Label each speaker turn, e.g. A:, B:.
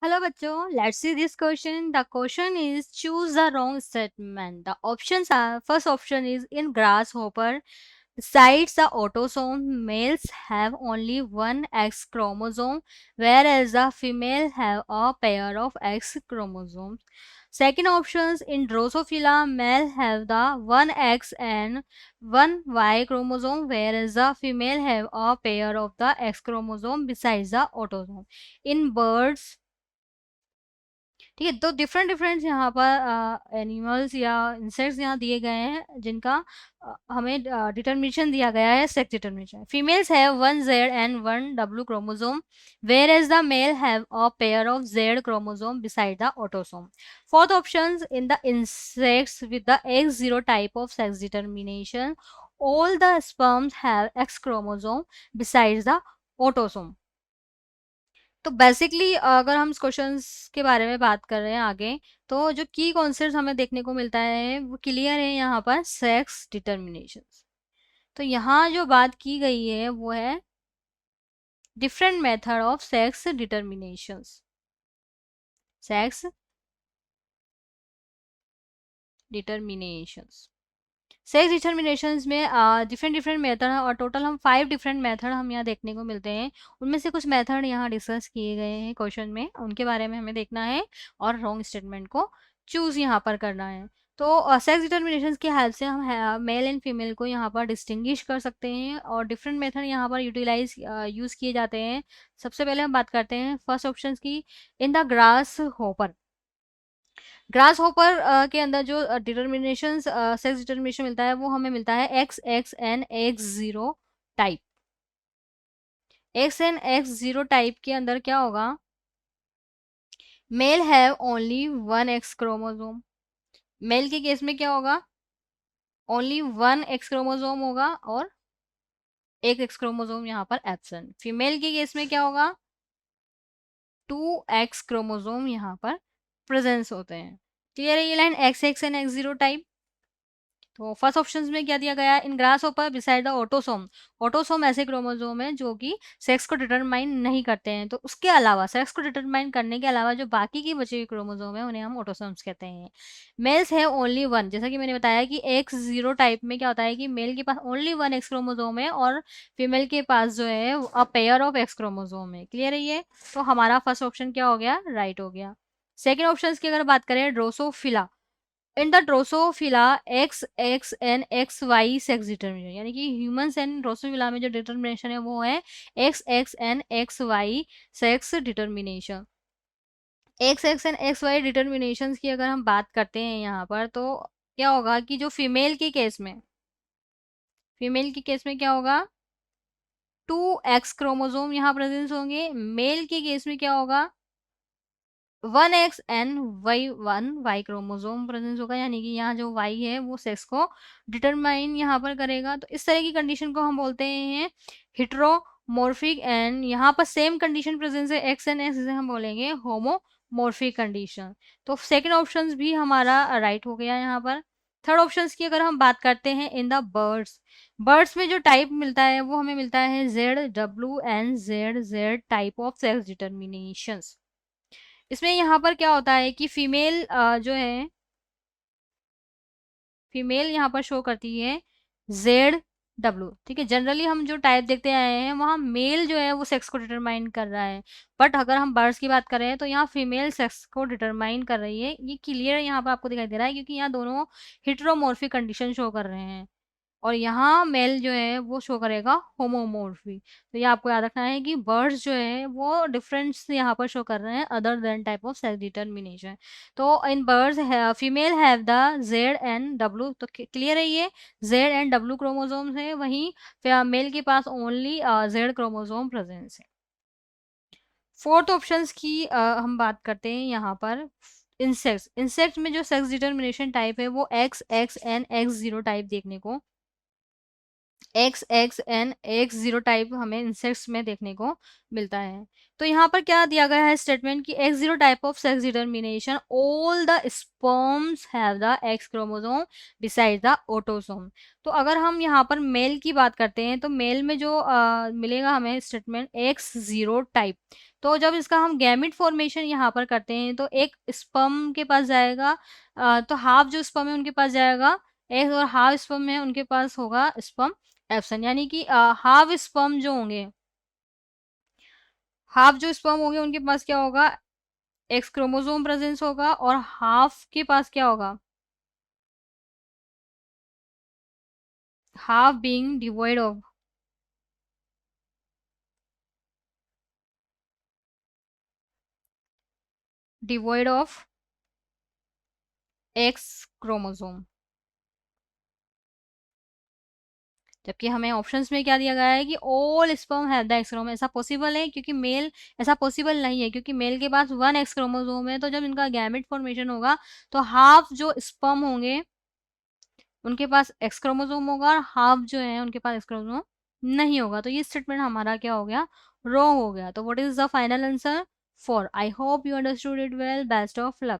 A: Hello bachcho, let's see this question. The question is choose the wrong statement. The options are first option is in grasshopper. Besides the autosome, males have only one X chromosome, whereas the female have a pair of X chromosomes. Second options in Drosophila, male have the one X and one Y chromosome, whereas the female have a pair of the X chromosome besides the autosome. In birds, ठीक है, तो different different यहाँ पर animals या insects यहाँ दिए गए हैं जिनका हमें डिटर्मिनेशन दिया गया है sex determination. Females have one Z and one W chromosome whereas the male have a pair of Z chromosome beside the autosome. Fourth option in the insects with the X0 type of sex determination all the sperms have X chromosome besides the autosome. तो basically अगर हम इस question के बारे में बात कर रहे हैं आगे, तो जो की कॉन्सेप्ट हमें देखने को मिलता है वो क्लियर है यहाँ पर सेक्स डिटर्मिनेशन. तो यहाँ जो बात की गई है वो है different method of sex determination. Sex determinations sex determinations में डिफरेंट डिफरेंट मेथड है और टोटल हम 5 डिफरेंट मेथड हम यहाँ देखने को मिलते हैं. उनमें से कुछ मेथड यहाँ डिस्कस किए गए हैं क्वेश्चन में, उनके बारे में हमें देखना है और रॉन्ग स्टेटमेंट को चूज यहाँ पर करना है. तो सेक्स डिटर्मिनेशन की हेल्प से हम मेल एंड फीमेल को यहाँ पर डिस्टिंग्विश कर सकते हैं और डिफरेंट मेथड यहाँ पर यूटिलाइज यूज़ किए जाते हैं. सबसे पहले हम बात करते हैं फर्स्ट ऑप्शन की. In the grass hopper, grass hopper के अंदर जो डिटर्मिनेशन सेक्स डिटर्मिनेशन मिलता है वो हमें मिलता है XX and X0 type. X0 type के अंदर क्या होगा, male have only one X chromosome. Male के केस में क्या होगा, ओनली वन X क्रोमोसोम होगा और एक X क्रोमोसोम यहाँ पर एब्सेंट. फीमेल के केस में क्या होगा, 2X क्रोमोसोम यहाँ पर प्रेजेंस होते हैं. क्लियर है ये line, XX and X0 type. तो फर्स्ट ऑप्शन में क्या दिया गया, इन grass hopper beside the autosome. Autosome ऐसे क्रोमोसोम है जो कि सेक्स को डिटरमाइन नहीं करते हैं, तो उसके अलावा सेक्स को डिटरमाइन करने के अलावा जो बाकी की बची हुई क्रोमोसोम है उन्हें हम ऑटोसोम्स कहते हैं. मेल्स है ओनली वन, जैसा कि मैंने बताया कि X0 टाइप में क्या होता है कि मेल के पास ओनली वन एक्स क्रोमोसोम है और फीमेल के पास जो है अ पेयर ऑफ एक्स क्रोमोसोम है. क्लियर है ये, तो हमारा फर्स्ट ऑप्शन क्या हो गया, राइट हो गया. सेकेंड ऑप्शन की अगर बात करें, Drosophila. In the Drosophila XX and XY sex determination, यानी कि ह्यूमंस एंड ड्रोसोफिला में जो डिटर्मिनेशन है वो है XX and XY sex determination. XX and XY determination की अगर हम बात करते हैं यहाँ पर, तो क्या होगा कि जो फीमेल के केस में, फीमेल के केस में क्या होगा, 2X क्रोमोसोम यहाँ प्रेजेंस होंगे. मेल के केस में क्या होगा, 1X and Y chromosome presence होगा, यानी कि यहाँ जो Y है वो सेक्स को डिटरमाइन यहाँ पर करेगा. तो इस तरह की कंडीशन को हम बोलते हैं हिट्रोमॉर्फिक. एंड यहाँ पर सेम कंडीशन प्रेजेंस है X एंड X, इसे हम बोलेंगे होमोमॉर्फिक कंडीशन. तो सेकंड ऑप्शन भी हमारा राइट हो गया यहाँ पर. थर्ड ऑप्शन की अगर हम बात करते हैं, इन द बर्ड्स, बर्ड्स में जो टाइप मिलता है वो हमें मिलता है ZW and ZZ type of sex determinations. इसमें यहाँ पर क्या होता है कि फीमेल जो है, फीमेल यहाँ पर शो करती है ZW. ठीक है, जनरली हम जो टाइप देखते आए हैं वहाँ मेल जो है वो सेक्स को डिटरमाइन कर रहा है, बट अगर हम बर्ड्स की बात करें तो यहाँ फीमेल सेक्स को डिटरमाइन कर रही है. ये क्लियर यहाँ पर आपको दिखाई दे रहा है क्योंकि यहाँ दोनों हिट्रोमॉर्फिक कंडीशन शो कर रहे हैं और यहाँ मेल जो है वो शो करेगा होमोमॉर्फी. तो ये आपको याद रखना है कि बर्ड्स जो है वो डिफरेंस यहाँ पर शो कर रहे हैं other than type of sex determination. तो in birds female have the Z and W. तो क्लियर है ये, Z and W क्रोमोसोम्स है, वहीं मेल के पास ओनली Z क्रोमोसोम प्रेजेंस है. फोर्थ ऑप्शंस की हम बात करते हैं यहाँ पर. इंसेक्ट्स, इंसेक्ट में जो सेक्स डिटर्मिनेशन टाइप है वो XX and X0 टाइप देखने को XX and X0 टाइप हमें इंसेक्ट्स में देखने को मिलता है। तो यहाँ पर क्या दिया गया है स्टेटमेंट कि X0 type of sex determination all the sperms have the X chromosome beside the autosome. तो अगर हम यहाँ पर मेल की बात करते हैं तो मेल में जो मिलेगा हमें स्टेटमेंट X0 टाइप। तो जब इसका हम गैमिट फॉर्मेशन यहाँ पर करते हैं तो एक स्पर्म के पास जाएगा, तो हाफ जो स्पर्म है उनके पास जाएगा एक्स, और हाफ स्पर्म है उनके पास होगा स्पर्म एप्सन, यानी कि हाफ स्पर्म जो होंगे, हाफ जो स्पर्म होंगे उनके पास क्या होगा, एक्स क्रोमोसोम प्रेजेंस होगा, और हाफ के पास क्या होगा, half being devoid of x chromosome. जबकि हमें ऑप्शंस में क्या दिया गया है कि all sperm have the x chromosome. ऐसा पॉसिबल है क्योंकि मेल, ऐसा पॉसिबल नहीं है क्योंकि मेल के पास वन एक्स क्रोमोसोम है, तो जब इनका गैमेट फॉर्मेशन होगा तो हाफ जो स्पर्म होंगे उनके पास एक्स क्रोमोसोम होगा और हाफ जो है उनके पास एक्स क्रोमोसोम नहीं होगा। तो ये स्टेटमेंट हमारा क्या हो गया, रॉन्ग हो गया। तो what is the final answer? 4। I hope you understood it well. Best of luck.